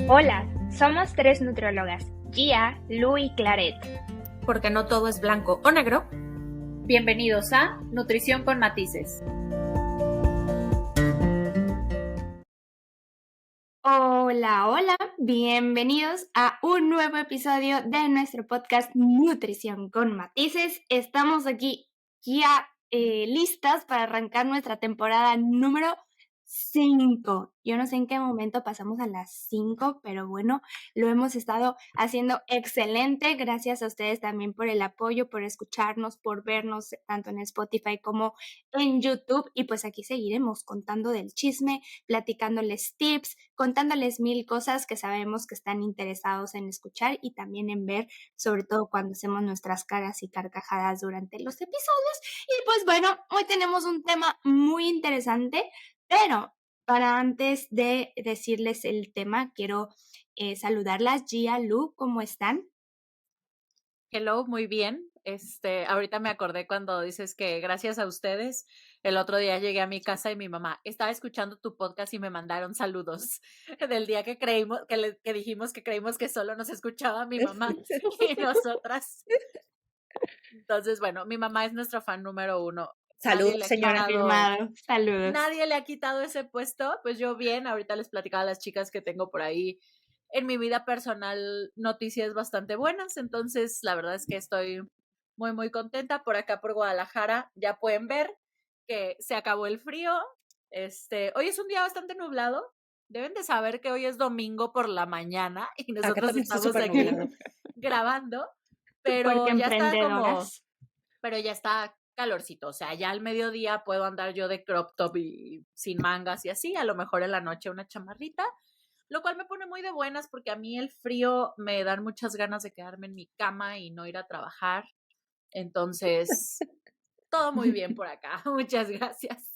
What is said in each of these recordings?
Hola, somos tres nutriólogas, Gia, Lu y Claret. Porque no todo es blanco o negro. Bienvenidos a Nutrición con Matices. Hola, bienvenidos a un nuevo episodio de nuestro podcast Nutrición con Matices. Estamos aquí ya listas para arrancar nuestra temporada número 5. Yo no sé en qué momento pasamos a las 5, pero bueno, lo hemos estado haciendo excelente. Gracias a ustedes también por el apoyo, por escucharnos, por vernos tanto en Spotify como en YouTube. Y pues aquí seguiremos contando del chisme, platicándoles tips, contándoles mil cosas que sabemos que están interesados en escuchar y también en ver, sobre todo cuando hacemos nuestras caras y carcajadas durante los episodios. Y pues bueno, hoy tenemos un tema muy interesante, pero para antes de decirles el tema, quiero saludarlas. Gia, Lu, ¿cómo están? Hello, muy bien. Ahorita me acordé cuando dices que gracias a ustedes, el otro día llegué a mi casa y mi mamá estaba escuchando tu podcast y me mandaron saludos del día que que dijimos que creímos que solo nos escuchaba mi mamá y nosotras. Entonces, bueno, mi mamá es nuestra fan número 1. Saludos, señora. Saludos. Nadie le ha quitado ese puesto. Pues yo bien, ahorita les platicaba a las chicas que tengo por ahí en mi vida personal noticias bastante buenas, entonces la verdad es que estoy muy, muy contenta. Por acá, por Guadalajara, ya pueden ver que se acabó el frío. Hoy es un día bastante nublado. Deben de saber que hoy es domingo por la mañana y nosotros estamos aquí grabando, pero ya está calorcito, o sea, ya al mediodía puedo andar yo de crop top y sin mangas y así, a lo mejor en la noche una chamarrita, lo cual me pone muy de buenas porque a mí el frío me dan muchas ganas de quedarme en mi cama y no ir a trabajar. Entonces, todo muy bien por acá. Muchas gracias.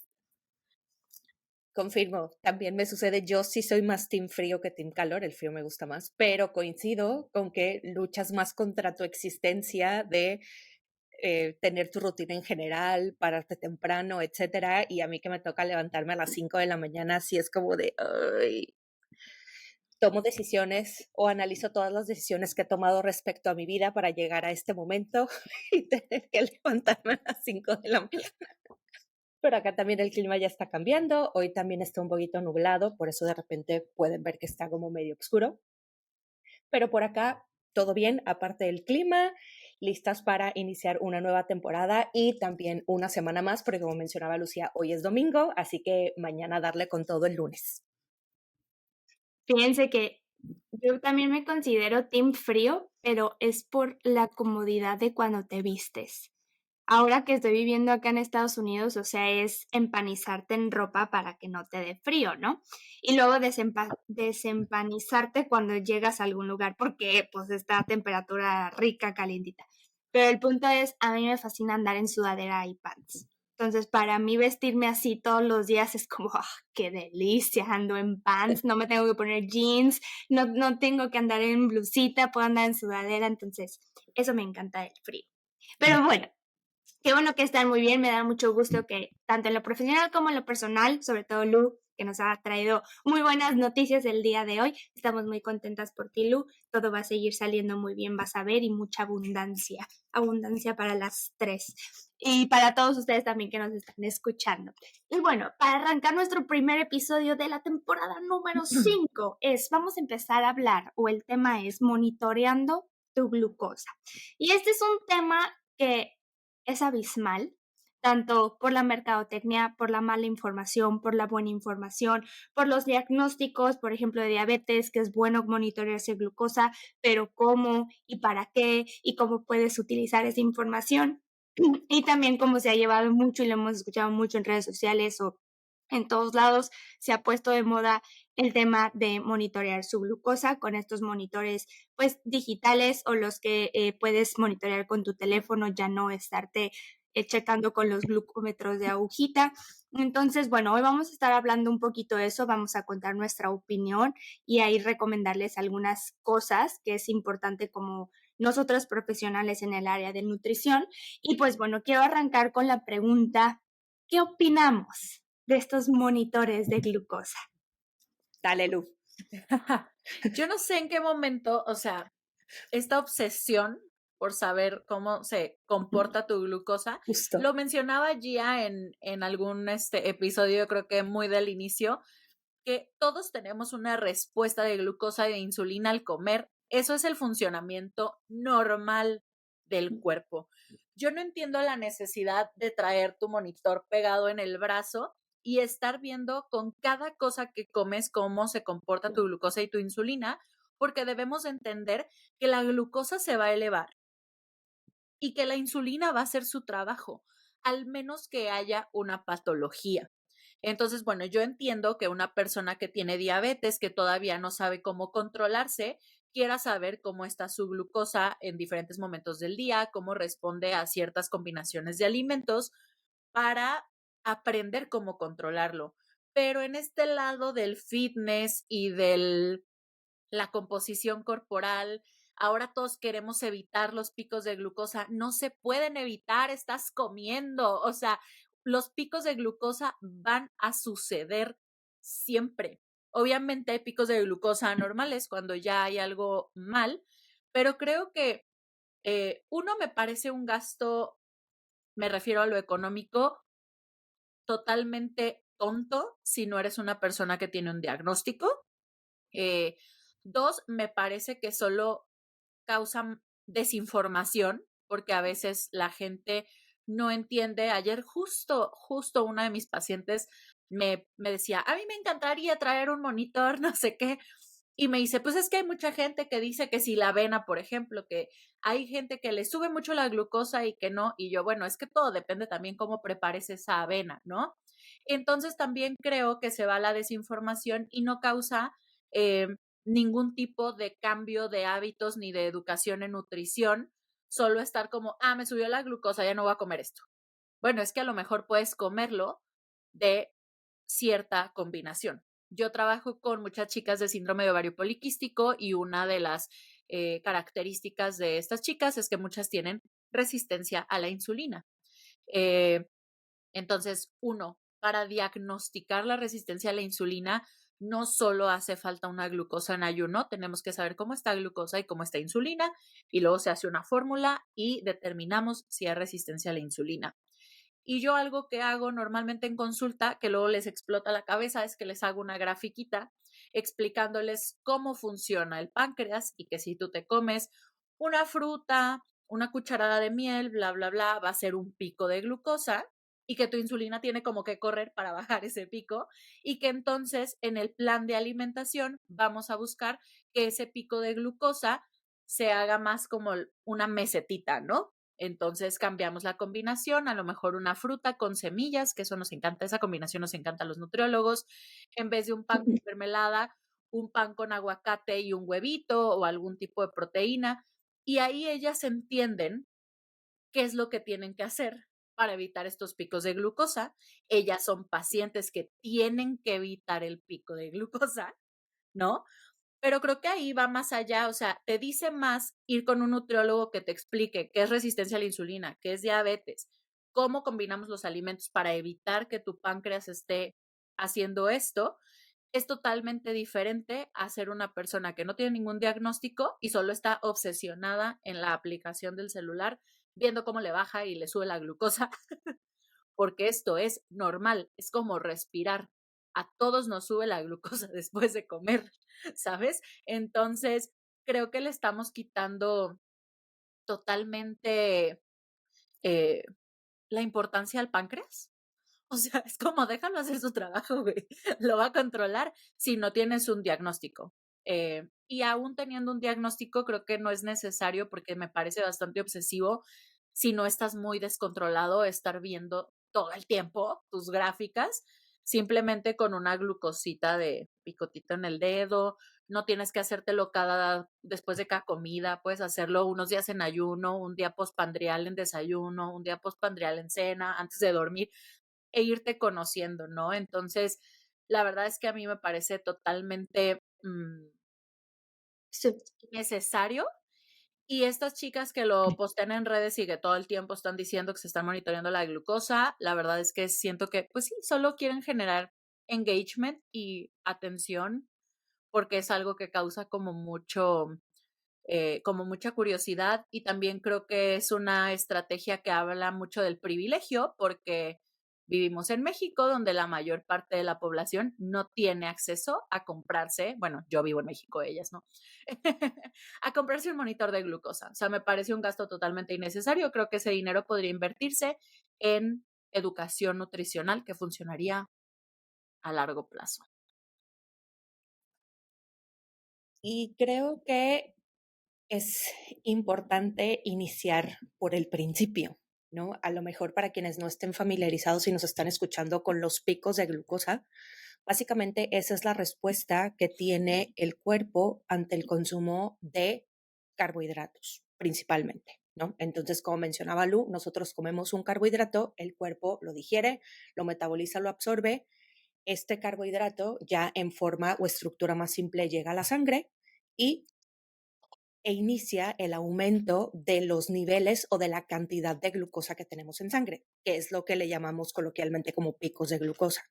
Confirmo, también me sucede, yo sí soy más team frío que team calor, el frío me gusta más, pero coincido con que luchas más contra tu existencia de tener tu rutina en general, pararte temprano, etcétera, y a mí que me toca levantarme a las 5 de la mañana, sí es como de, ay, tomo decisiones o analizo todas las decisiones que he tomado respecto a mi vida para llegar a este momento y tener que levantarme a las 5 de la mañana. Pero acá también el clima ya está cambiando, hoy también está un poquito nublado, por eso de repente pueden ver que está como medio oscuro. Pero por acá todo bien, aparte del clima, listas para iniciar una nueva temporada y también una semana más, porque como mencionaba Lucía, hoy es domingo, así que mañana darle con todo el lunes. Fíjense que yo también me considero team frío, pero es por la comodidad de cuando te vistes. Ahora que estoy viviendo acá en Estados Unidos, o sea, es empanizarte en ropa para que no te dé frío, ¿no? Y luego desempanizarte cuando llegas a algún lugar porque pues está a temperatura rica, calientita. Pero el punto es, a mí me fascina andar en sudadera y pants. Entonces, para mí vestirme así todos los días es como, qué delicia, ando en pants, no me tengo que poner jeans, no tengo que andar en blusita, puedo andar en sudadera, entonces, eso me encanta del frío. Pero bueno, qué bueno que están muy bien, me da mucho gusto que tanto en lo profesional como en lo personal, sobre todo Lu, que nos ha traído muy buenas noticias el día de hoy. Estamos muy contentas por ti, Lu. Todo va a seguir saliendo muy bien, vas a ver, y mucha abundancia para las tres. Y para todos ustedes también que nos están escuchando. Y bueno, para arrancar nuestro primer episodio de la temporada número 5, vamos a empezar a hablar, o el tema es monitoreando tu glucosa. Y este es un tema que es abismal, tanto por la mercadotecnia, por la mala información, por la buena información, por los diagnósticos, por ejemplo, de diabetes, que es bueno monitorearse glucosa, pero cómo y para qué y cómo puedes utilizar esa información. Y también cómo se ha llevado mucho y lo hemos escuchado mucho en redes sociales o en todos lados, se ha puesto de moda el tema de monitorear su glucosa con estos monitores pues digitales o los que puedes monitorear con tu teléfono, ya no estarte checando con los glucómetros de agujita. Entonces, bueno, hoy vamos a estar hablando un poquito de eso, vamos a contar nuestra opinión y ahí recomendarles algunas cosas que es importante como nosotros profesionales en el área de nutrición. Y pues bueno, quiero arrancar con la pregunta, ¿qué opinamos de estos monitores de glucosa? Dale, Lu. Yo no sé en qué momento, o sea, esta obsesión por saber cómo se comporta tu glucosa, Justo. lo mencionaba Gia en algún episodio, creo que muy del inicio, que todos tenemos una respuesta de glucosa e de insulina al comer. Eso es el funcionamiento normal del cuerpo. Yo no entiendo la necesidad de traer tu monitor pegado en el brazo y estar viendo con cada cosa que comes cómo se comporta tu glucosa y tu insulina, porque debemos entender que la glucosa se va a elevar y que la insulina va a hacer su trabajo, al menos que haya una patología. Entonces, bueno, yo entiendo que una persona que tiene diabetes, que todavía no sabe cómo controlarse, quiera saber cómo está su glucosa en diferentes momentos del día, cómo responde a ciertas combinaciones de alimentos para aprender cómo controlarlo. Pero en este lado del fitness y de la composición corporal, ahora todos queremos evitar los picos de glucosa. No se pueden evitar, estás comiendo. O sea, los picos de glucosa van a suceder siempre. Obviamente hay picos de glucosa anormales cuando ya hay algo mal, pero creo que uno me parece un gasto, me refiero a lo económico, totalmente tonto si no eres una persona que tiene un diagnóstico. Eh, Dos, me parece que solo causan desinformación, porque a veces la gente no entiende. Ayer justo una de mis pacientes me decía, a mí me encantaría traer un monitor, no sé qué. Y me dice, pues es que hay mucha gente que dice que si la avena, por ejemplo, que hay gente que le sube mucho la glucosa y que no. Y yo, bueno, es que todo depende también cómo prepares esa avena, ¿no? Entonces también creo que se va la desinformación y no causa eh, ningún tipo de cambio de hábitos ni de educación en nutrición, solo estar como, me subió la glucosa, ya no voy a comer esto. Bueno, es que a lo mejor puedes comerlo de cierta combinación. Yo trabajo con muchas chicas de síndrome de ovario poliquístico y una de las características de estas chicas es que muchas tienen resistencia a la insulina. Eh, entonces, uno, para diagnosticar la resistencia a la insulina, no solo hace falta una glucosa en ayuno, tenemos que saber cómo está glucosa y cómo está insulina, y luego se hace una fórmula y determinamos si hay resistencia a la insulina. Y yo algo que hago normalmente en consulta, que luego les explota la cabeza, es que les hago una grafiquita explicándoles cómo funciona el páncreas y que si tú te comes una fruta, una cucharada de miel, bla, bla, bla, va a ser un pico de glucosa y que tu insulina tiene como que correr para bajar ese pico y que entonces en el plan de alimentación vamos a buscar que ese pico de glucosa se haga más como una mesetita, ¿no? Entonces cambiamos la combinación, a lo mejor una fruta con semillas, que eso nos encanta, esa combinación nos encanta a los nutriólogos, en vez de un pan con mermelada, un pan con aguacate y un huevito o algún tipo de proteína. Y ahí ellas entienden qué es lo que tienen que hacer para evitar estos picos de glucosa. Ellas son pacientes que tienen que evitar el pico de glucosa, ¿no? Pero creo que ahí va más allá, o sea, te dice más ir con un nutriólogo que te explique qué es resistencia a la insulina, qué es diabetes, cómo combinamos los alimentos para evitar que tu páncreas esté haciendo esto. Es totalmente diferente a ser una persona que no tiene ningún diagnóstico y solo está obsesionada en la aplicación del celular, viendo cómo le baja y le sube la glucosa, porque esto es normal, es como respirar. A todos nos sube la glucosa después de comer, ¿sabes? Entonces, creo que le estamos quitando totalmente eh, la importancia al páncreas. O sea, es como déjalo hacer su trabajo, güey. Lo va a controlar si no tienes un diagnóstico. Y aún teniendo un diagnóstico, creo que no es necesario porque me parece bastante obsesivo si no estás muy descontrolado estar viendo todo el tiempo tus gráficas, simplemente con una glucosita de picotito en el dedo. No tienes que hacértelo después de cada comida, puedes hacerlo unos días en ayuno, un día postpandrial en desayuno, un día postpandrial en cena, antes de dormir e irte conociendo, ¿no? Entonces, la verdad es que a mí me parece totalmente Sí. necesario. Y estas chicas que lo postean en redes y que todo el tiempo están diciendo que se están monitoreando la glucosa, la verdad es que siento que, pues sí, solo quieren generar engagement y atención porque es algo que causa como mucha curiosidad, y también creo que es una estrategia que habla mucho del privilegio, porque vivimos en México, donde la mayor parte de la población no tiene acceso a comprarse, bueno, yo vivo en México, ellas no, a comprarse un monitor de glucosa. O sea, me parece un gasto totalmente innecesario. Creo que ese dinero podría invertirse en educación nutricional que funcionaría a largo plazo. Y creo que es importante iniciar por el principio, ¿no? A lo mejor para quienes no estén familiarizados y nos están escuchando con los picos de glucosa, básicamente esa es la respuesta que tiene el cuerpo ante el consumo de carbohidratos, principalmente, ¿no? Entonces, como mencionaba Lu, nosotros comemos un carbohidrato, el cuerpo lo digiere, lo metaboliza, lo absorbe. Este carbohidrato ya en forma o estructura más simple llega a la sangre y inicia el aumento de los niveles o de la cantidad de glucosa que tenemos en sangre, que es lo que le llamamos coloquialmente como picos de glucosa.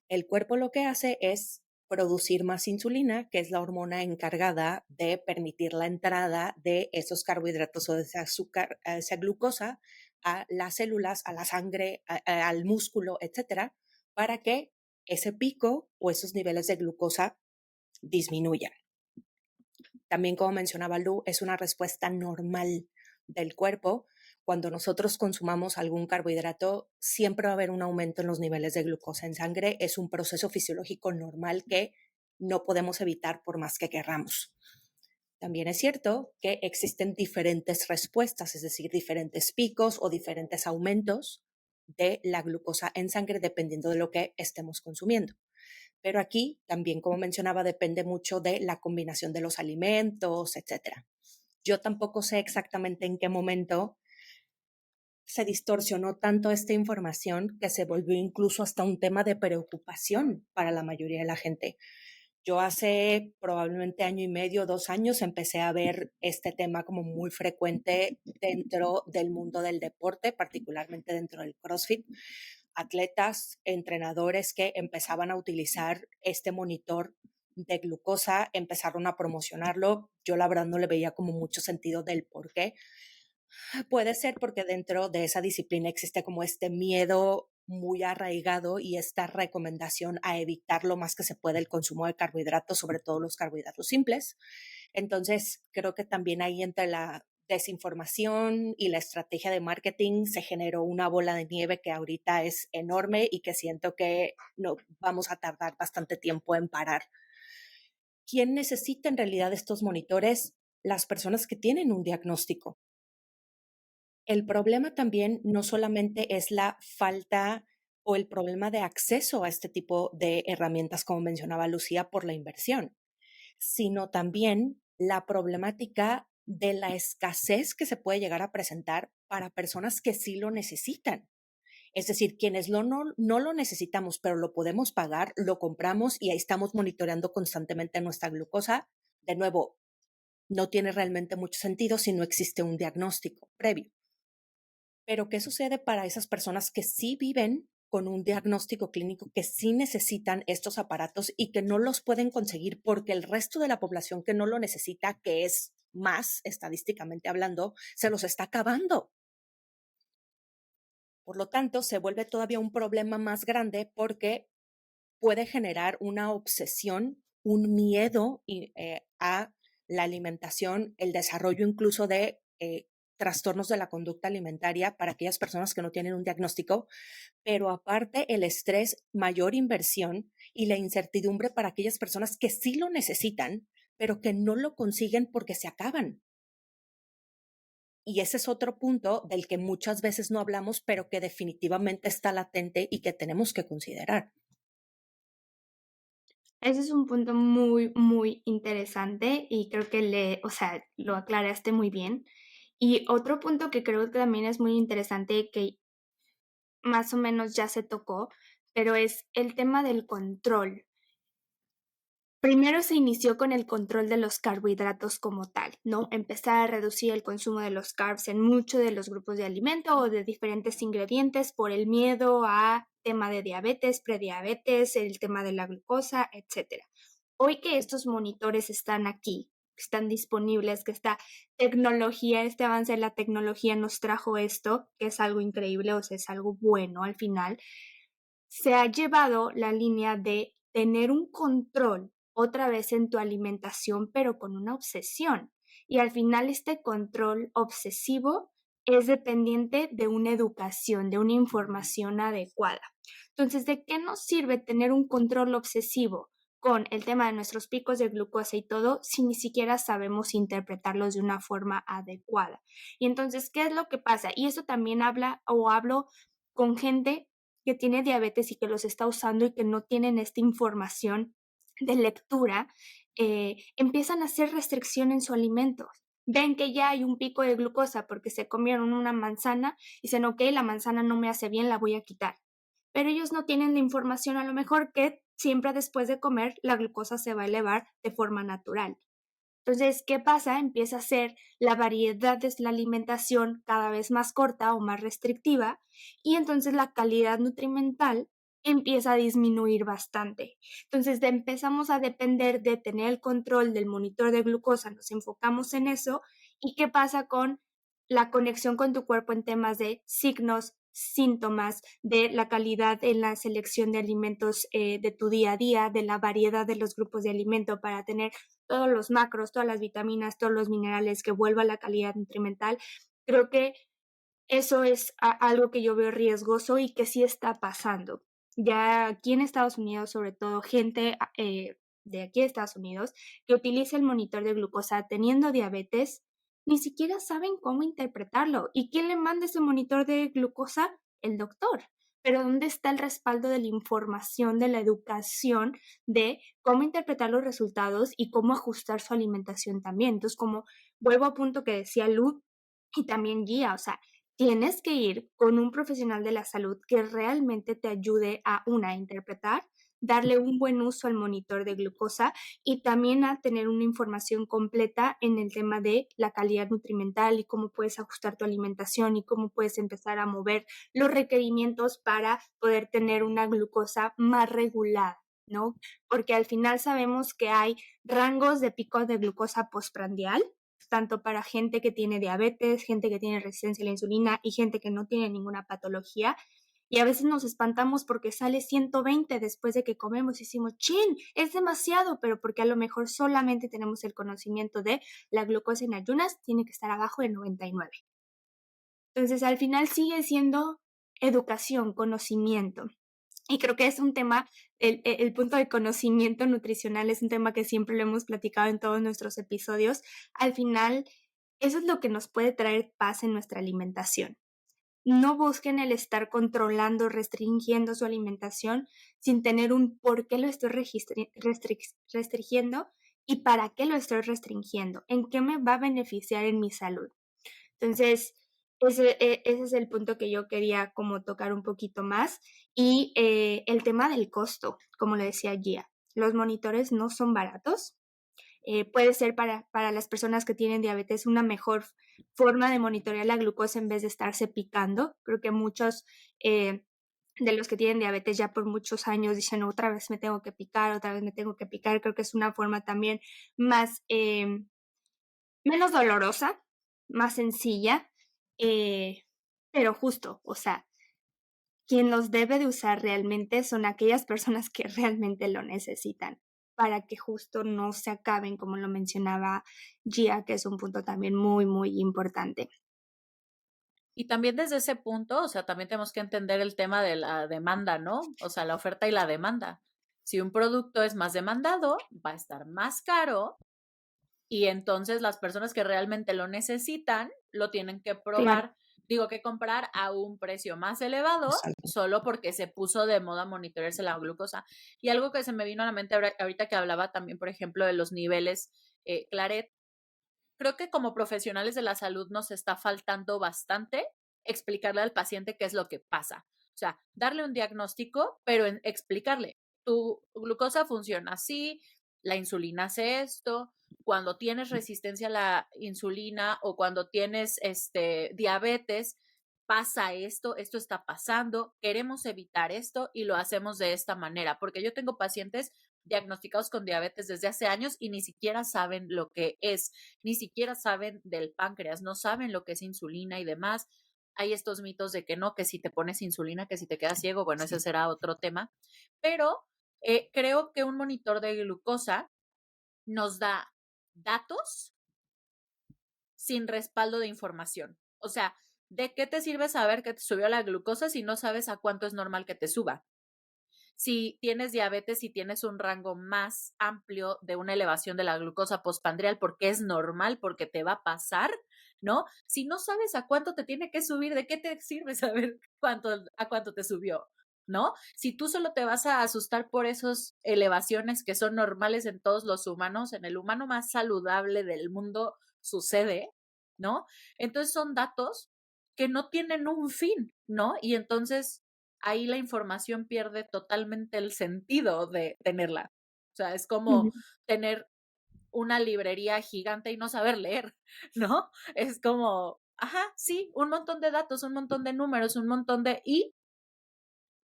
El cuerpo lo que hace es producir más insulina, que es la hormona encargada de permitir la entrada de esos carbohidratos o de ese azúcar, esa glucosa a las células, a la sangre, al músculo, etcétera, para que ese pico o esos niveles de glucosa disminuyan. También, como mencionaba Lu, es una respuesta normal del cuerpo. Cuando nosotros consumamos algún carbohidrato, siempre va a haber un aumento en los niveles de glucosa en sangre. Es un proceso fisiológico normal que no podemos evitar por más que querramos. También es cierto que existen diferentes respuestas, es decir, diferentes picos o diferentes aumentos de la glucosa en sangre dependiendo de lo que estemos consumiendo. Pero aquí también, como mencionaba, depende mucho de la combinación de los alimentos, etcétera. Yo tampoco sé exactamente en qué momento se distorsionó tanto esta información que se volvió incluso hasta un tema de preocupación para la mayoría de la gente. Yo hace probablemente 1.5 años, 2 años, empecé a ver este tema como muy frecuente dentro del mundo del deporte, particularmente dentro del CrossFit. Atletas, entrenadores que empezaban a utilizar este monitor de glucosa, empezaron a promocionarlo. Yo la verdad no le veía como mucho sentido del por qué. Puede ser porque dentro de esa disciplina existe como este miedo muy arraigado y esta recomendación a evitar lo más que se puede el consumo de carbohidratos, sobre todo los carbohidratos simples. Entonces, creo que también ahí entre la desinformación y la estrategia de marketing se generó una bola de nieve que ahorita es enorme y que siento que no vamos a tardar bastante tiempo en parar. ¿Quién necesita en realidad estos monitores? Las personas que tienen un diagnóstico. El problema también no solamente es la falta o el problema de acceso a este tipo de herramientas, como mencionaba Lucía, por la inversión, sino también la problemática de la escasez que se puede llegar a presentar para personas que sí lo necesitan. Es decir, quienes no lo necesitamos, pero lo podemos pagar, lo compramos y ahí estamos monitoreando constantemente nuestra glucosa. De nuevo, no tiene realmente mucho sentido si no existe un diagnóstico previo. Pero ¿qué sucede para esas personas que sí viven con un diagnóstico clínico, que sí necesitan estos aparatos y que no los pueden conseguir porque el resto de la población que no lo necesita, que es más estadísticamente hablando, se los está acabando? Por lo tanto, se vuelve todavía un problema más grande porque puede generar una obsesión, un miedo a la alimentación, el desarrollo incluso de trastornos de la conducta alimentaria para aquellas personas que no tienen un diagnóstico, pero aparte el estrés, mayor inversión y la incertidumbre para aquellas personas que sí lo necesitan, pero que no lo consiguen porque se acaban. Y ese es otro punto del que muchas veces no hablamos, pero que definitivamente está latente y que tenemos que considerar. Ese es un punto muy, muy interesante y creo que lo aclaraste muy bien. Y otro punto que creo que también es muy interesante, que más o menos ya se tocó, pero es el tema del control. Primero se inició con el control de los carbohidratos como tal, ¿no? Empezar a reducir el consumo de los carbs en muchos de los grupos de alimento o de diferentes ingredientes por el miedo a tema de diabetes, prediabetes, el tema de la glucosa, etcétera. hoy que estos monitores están aquí, que están disponibles, que esta tecnología, este avance de la tecnología nos trajo esto, que es algo increíble, o sea, es algo bueno al final, se ha llevado la línea de tener un control otra vez en tu alimentación, pero con una obsesión. Y al final este control obsesivo es dependiente de una educación, de una información adecuada. Entonces, ¿de qué nos sirve tener un control obsesivo con el tema de nuestros picos de glucosa y todo si ni siquiera sabemos interpretarlos de una forma adecuada? Y entonces, ¿qué es lo que pasa? Y eso también hablo con gente que tiene diabetes y que los está usando y que no tienen esta información de lectura, empiezan a hacer restricción en su alimento. Ven que ya hay un pico de glucosa porque se comieron una manzana y dicen, ok, la manzana no me hace bien, la voy a quitar. Pero ellos no tienen la información a lo mejor que siempre después de comer la glucosa se va a elevar de forma natural. Entonces, ¿qué pasa? Empieza a ser la variedad de la alimentación cada vez más corta o más restrictiva y entonces la calidad nutrimental empieza a disminuir bastante. Entonces, empezamos a depender de tener el control del monitor de glucosa, nos enfocamos en eso y ¿qué pasa con la conexión con tu cuerpo en temas de signos, síntomas, de la calidad en la selección de alimentos de tu día a día, de la variedad de los grupos de alimento para tener todos los macros, todas las vitaminas, todos los minerales, que vuelva a la calidad nutrimental? Creo que eso es algo que yo veo riesgoso y que sí está pasando. Ya aquí en Estados Unidos, sobre todo gente de aquí de Estados Unidos, que utiliza el monitor de glucosa teniendo diabetes, ni siquiera saben cómo interpretarlo. ¿Y quién le manda ese monitor de glucosa? El doctor. Pero ¿dónde está el respaldo de la información, de la educación, de cómo interpretar los resultados y cómo ajustar su alimentación también? Entonces, como vuelvo a punto que decía Luz y también Guía, o sea, tienes que ir con un profesional de la salud que realmente te ayude a, una, a interpretar, darle un buen uso al monitor de glucosa y también a tener una información completa en el tema de la calidad nutrimental y cómo puedes ajustar tu alimentación y cómo puedes empezar a mover los requerimientos para poder tener una glucosa más regulada, ¿no? Porque al final sabemos que hay rangos de picos de glucosa postprandial, tanto para gente que tiene diabetes, gente que tiene resistencia a la insulina y gente que no tiene ninguna patología. Y a veces nos espantamos porque sale 120 después de que comemos y decimos, chin, es demasiado, pero porque a lo mejor solamente tenemos el conocimiento de la glucosa en ayunas tiene que estar abajo de 99. Entonces, al final sigue siendo educación, conocimiento. Y creo que es un tema, el punto de conocimiento nutricional es un tema que siempre lo hemos platicado en todos nuestros episodios. Al final, eso es lo que nos puede traer paz en nuestra alimentación. No busquen el estar controlando, restringiendo su alimentación sin tener un por qué lo estoy restringiendo y para qué lo estoy restringiendo, en qué me va a beneficiar en mi salud. Entonces, ese es el punto que yo quería como tocar un poquito más. Y el tema del costo, como le decía Gia, los monitores no son baratos. Puede ser para las personas que tienen diabetes una mejor forma de monitorear la glucosa en vez de estarse picando. Creo que muchos de los que tienen diabetes ya por muchos años dicen otra vez me tengo que picar, otra vez me tengo que picar. Creo que es una forma también más, menos dolorosa, más sencilla, pero justo, o sea, quien los debe de usar realmente son aquellas personas que realmente lo necesitan, para que justo no se acaben, como lo mencionaba Gia, que es un punto también muy, muy importante. Y también desde ese punto, o sea, también tenemos que entender el tema de la demanda, ¿no? O sea, la oferta y la demanda. Si un producto es más demandado, va a estar más caro y entonces las personas que realmente lo necesitan lo tienen que probar, que comprar a un precio más elevado. Exacto. Solo porque se puso de moda monitorearse la glucosa. Y algo que se me vino a la mente ahorita que hablaba también, por ejemplo, de los niveles Claret, creo que como profesionales de la salud nos está faltando bastante explicarle al paciente qué es lo que pasa. O sea, darle un diagnóstico, pero explicarle, tu glucosa funciona así, la insulina hace esto, cuando tienes resistencia a la insulina o cuando tienes diabetes, pasa esto está pasando, queremos evitar esto y lo hacemos de esta manera, porque yo tengo pacientes diagnosticados con diabetes desde hace años y ni siquiera saben lo que es, ni siquiera saben del páncreas, no saben lo que es insulina y demás. Hay estos mitos de que no, que si te pones insulina, que si te quedas ciego, bueno, ese será otro tema, pero creo que un monitor de glucosa nos da datos sin respaldo de información. O sea, ¿de qué te sirve saber que te subió la glucosa si no sabes a cuánto es normal que te suba? Si tienes diabetes y tienes un rango más amplio de una elevación de la glucosa postprandial, porque es normal, porque te va a pasar, ¿no? Si no sabes a cuánto te tiene que subir, ¿de qué te sirve saber a cuánto te subió? ¿No? Si tú solo te vas a asustar por esas elevaciones que son normales en todos los humanos, en el humano más saludable del mundo sucede, ¿no? Entonces son datos que no tienen un fin, ¿no? Y entonces ahí la información pierde totalmente el sentido de tenerla. O sea, es como tener una librería gigante y no saber leer, ¿no? Es como, ajá, sí, un montón de datos, un montón de números, un montón de... ¿Y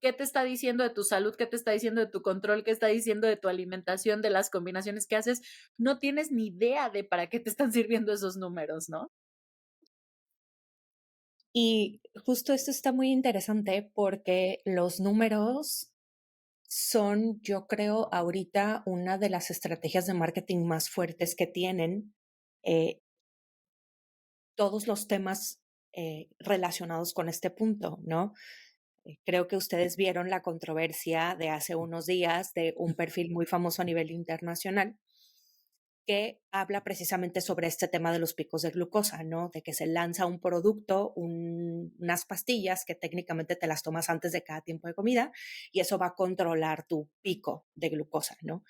qué te está diciendo de tu salud? ¿Qué te está diciendo de tu control? ¿Qué está diciendo de tu alimentación, de las combinaciones que haces? No tienes ni idea de para qué te están sirviendo esos números, ¿no? Y justo esto está muy interesante porque los números son, yo creo, ahorita una de las estrategias de marketing más fuertes que tienen todos los temas relacionados con este punto, ¿no? Creo que ustedes vieron la controversia de hace unos días de un perfil muy famoso a nivel internacional que habla precisamente sobre este tema de los picos de glucosa, ¿no? De que se lanza un producto, unas pastillas que técnicamente te las tomas antes de cada tiempo de comida y eso va a controlar tu pico de glucosa, ¿no?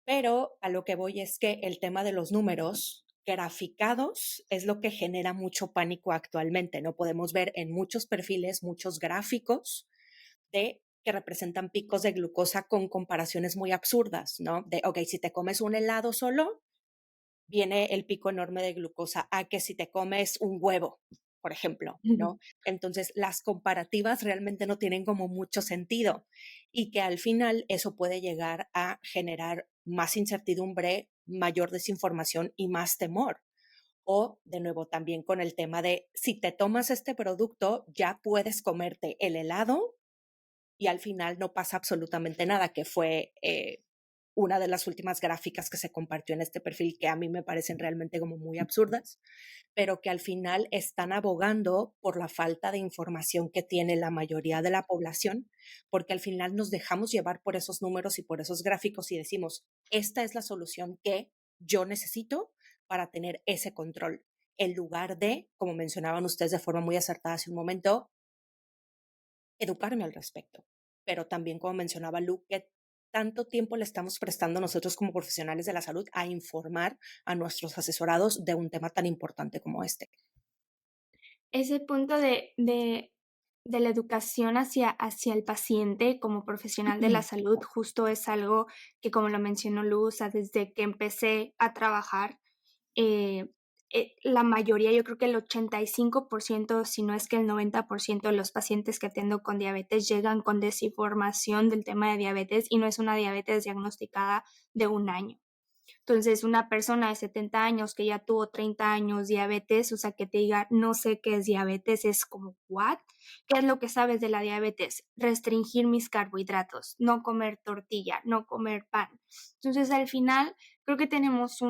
Pero a lo que voy es que el tema de los números graficados es lo que genera mucho pánico actualmente, ¿no? Podemos ver en muchos perfiles, muchos gráficos de que representan picos de glucosa con comparaciones muy absurdas, ¿no? De, ok, si te comes un helado solo, viene el pico enorme de glucosa, a que si te comes un huevo, por ejemplo, ¿no? Entonces, las comparativas realmente no tienen como mucho sentido y que al final eso puede llegar a generar más incertidumbre, mayor desinformación y más temor. O, de nuevo, también con el tema de si te tomas este producto, ya puedes comerte el helado y al final no pasa absolutamente nada, que fue una de las últimas gráficas que se compartió en este perfil que a mí me parecen realmente como muy absurdas, pero que al final están abogando por la falta de información que tiene la mayoría de la población, porque al final nos dejamos llevar por esos números y por esos gráficos y decimos, esta es la solución que yo necesito para tener ese control, en lugar de, como mencionaban ustedes de forma muy acertada hace un momento, educarme al respecto. Pero también, como mencionaba Luke, que tanto tiempo le estamos prestando nosotros como profesionales de la salud a informar a nuestros asesorados de un tema tan importante como este. Ese punto de la educación hacia el paciente como profesional de la salud justo es algo que, como lo mencionó Luz, desde que empecé a trabajar, la mayoría, yo creo que el 85%, si no es que el 90% de los pacientes que atiendo con diabetes llegan con desinformación del tema de diabetes y no es una diabetes diagnosticada de un año. Entonces, una persona de 70 años que ya tuvo 30 años diabetes, o sea, que te diga, no sé qué es diabetes, es como, ¿what? ¿Qué es lo que sabes de la diabetes? Restringir mis carbohidratos, no comer tortilla, no comer pan. Entonces, al final, creo que tenemos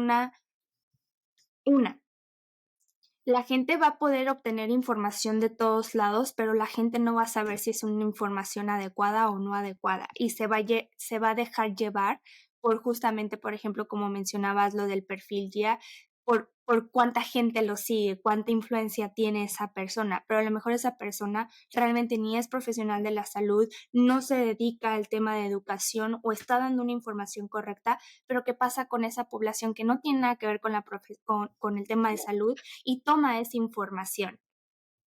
la gente va a poder obtener información de todos lados, pero la gente no va a saber si es una información adecuada o no adecuada y se va a dejar llevar por justamente, por ejemplo, como mencionabas lo del perfil ya, por cuánta gente lo sigue, cuánta influencia tiene esa persona, pero a lo mejor esa persona realmente ni es profesional de la salud, no se dedica al tema de educación o está dando una información correcta, pero ¿qué pasa con esa población que no tiene nada que ver con el tema de salud y toma esa información?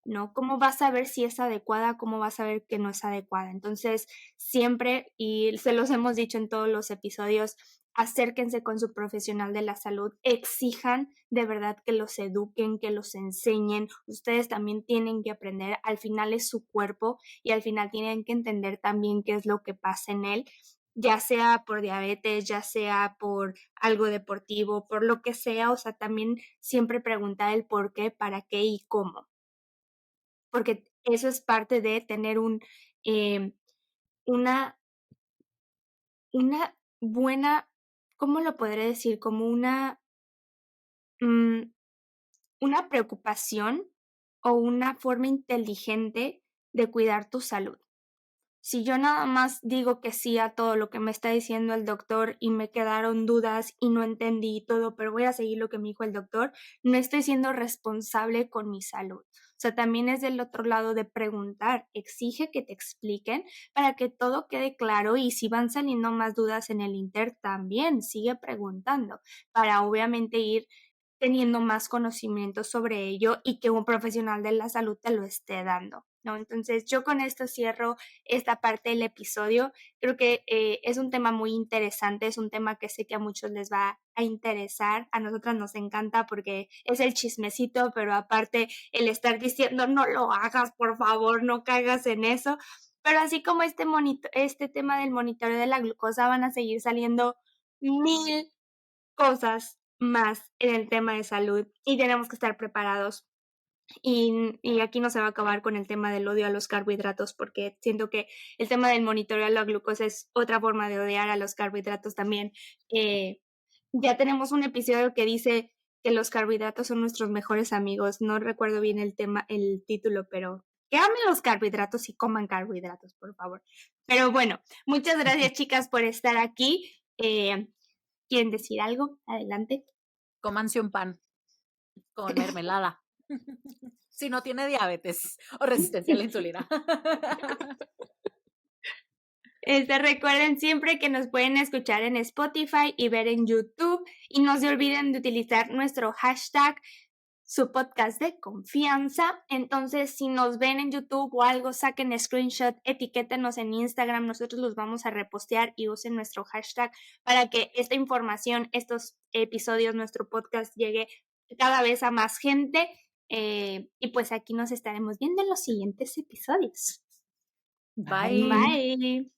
¿No? ¿Cómo vas a ver si es adecuada? ¿Cómo vas a ver que no es adecuada? Entonces, siempre, y se los hemos dicho en todos los episodios, acérquense con su profesional de la salud, exijan de verdad que los eduquen, que los enseñen. Ustedes también tienen que aprender, al final es su cuerpo y al final tienen que entender también qué es lo que pasa en él. ya sea por diabetes, ya sea por algo deportivo, por lo que sea, o sea, también siempre preguntar el por qué, para qué y cómo. Porque eso es parte de tener una buena, ¿cómo lo podré decir? Como una preocupación o una forma inteligente de cuidar tu salud. Si yo nada más digo que sí a todo lo que me está diciendo el doctor y me quedaron dudas y no entendí todo, pero voy a seguir lo que me dijo el doctor, no estoy siendo responsable con mi salud. O sea, también es del otro lado de preguntar, exige que te expliquen para que todo quede claro y si van saliendo más dudas en el inter, también sigue preguntando para obviamente ir teniendo más conocimiento sobre ello y que un profesional de la salud te lo esté dando, ¿no? Entonces, yo con esto cierro esta parte del episodio. Creo que es un tema muy interesante, es un tema que sé que a muchos les va a interesar, a nosotras nos encanta porque es el chismecito, pero aparte el estar diciendo no lo hagas, por favor, no caigas en eso. Pero así como este tema del monitoreo de la glucosa, van a seguir saliendo 1000 cosas más en el tema de salud y tenemos que estar preparados. Y aquí no se va a acabar con el tema del odio a los carbohidratos, porque siento que el tema del monitoreo de la glucosa es otra forma de odiar a los carbohidratos también. Ya tenemos un episodio que dice que los carbohidratos son nuestros mejores amigos. No recuerdo bien el título, pero que amen los carbohidratos y coman carbohidratos, por favor. Pero bueno, muchas gracias, chicas, por estar aquí. ¿Quieren decir algo? Adelante. Cómanse un pan con mermelada. Si no tiene diabetes o resistencia a la insulina. Recuerden siempre que nos pueden escuchar en Spotify y ver en YouTube. Y no se olviden de utilizar nuestro hashtag, su podcast de confianza. Entonces, si nos ven en YouTube o algo, saquen screenshot, etiquétenos en Instagram, nosotros los vamos a repostear y usen nuestro hashtag para que esta información, estos episodios, nuestro podcast llegue cada vez a más gente. Y pues aquí nos estaremos viendo en los siguientes episodios. Bye. Bye.